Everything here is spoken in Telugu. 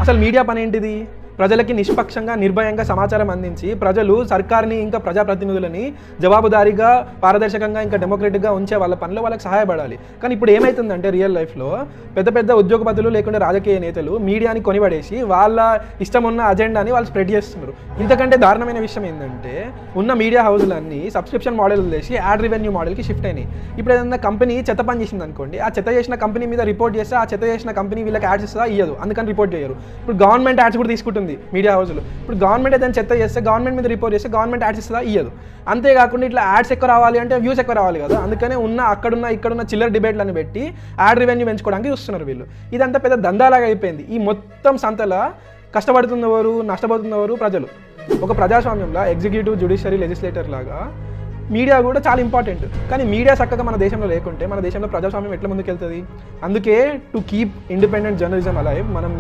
అసలు మీడియా పని ఏంటిది? ప్రజలకి నిష్పక్షంగా నిర్భయంగా సమాచారం అందించి ప్రజలు సర్కార్ని ఇంకా ప్రజాప్రతినిధులని జవాబుదారీగా పారదర్శకంగా ఇంకా డెమోక్రటిక్గా ఉంచే వాళ్ళ పనిలో వాళ్ళకి సహాయపడాలి. కానీ ఇప్పుడు ఏమవుతుందంటే రియల్ లైఫ్లో పెద్ద పెద్ద ఉద్యోగపతులు లేకుంటే రాజకీయ నేతలు మీడియాని కొనిపడేసి వాళ్ళ ఇష్టం ఉన్న అజెండాని వాళ్ళు స్ప్రెడ్ చేస్తున్నారు. ఇంతకంటే దారుణమైన విషయం ఏంటంటే ఉన్న మీడియా హౌజులన్నీ సబ్స్క్రిప్షన్ మోడల్ చేసి యాడ్ రెవెన్యూ మోడల్కి షిఫ్ట్ అయినాయి. ఇప్పుడు ఏదైనా కంపెనీ చెత్త పని చేసింది అనుకోండి, ఆ చెత్త చేసిన కంపెనీ మీద రిపోర్ట్ చేస్తే ఆ చెత్త చేసిన కంపెనీ వీళ్ళకి యాడ్స్ ఇస్తుందా? ఇయ్యదు, అందుకని రిపోర్ట్ చేయరు. ఇప్పుడు గవర్నమెంట్ యాడ్స్ కూడా తీసుకుంటుంది మీడియా హౌస్లో. ఇప్పుడు గవర్నమెంట్ ఏదైనా చెత్త చేస్తే గవర్నమెంట్ మీద రిపోర్ట్ చేస్తే గవర్నమెంట్ యాడ్స్ ఇస్తుందా? ఇయ్యదు. అంతేకాకుండా ఇట్లా యాడ్స్ ఎక్కువ రావాలి అంటే వ్యూస్ ఎక్కువ రావాలి కదా, అందుకనే ఇక్కడున్న చిల్లర డిబేట్లను పెట్టి యాడ్ రెవెన్యూ పెంచుకోవడానికి చూస్తున్నారు వీళ్ళు. ఇదంతా పెద్ద దందాలాగా అయిపోయింది. ఈ మొత్తం సంతలా కష్టపడుతున్నవారు, నష్టపోతున్నవారు ప్రజలు. ఒక ప్రజాస్వామ్యంలో ఎగ్జిక్యూటివ్, జ్యుడిషియరీ, లెజిస్లేటర్ లాగా మీడియా కూడా చాలా ఇంపార్టెంట్. కానీ మీడియా చక్కగా మన దేశంలో లేకుంటే మన దేశంలో ప్రజాస్వామ్యం ఎట్లా ముందుకెళ్తుంది? అందుకే to keep independent journalism alive మనం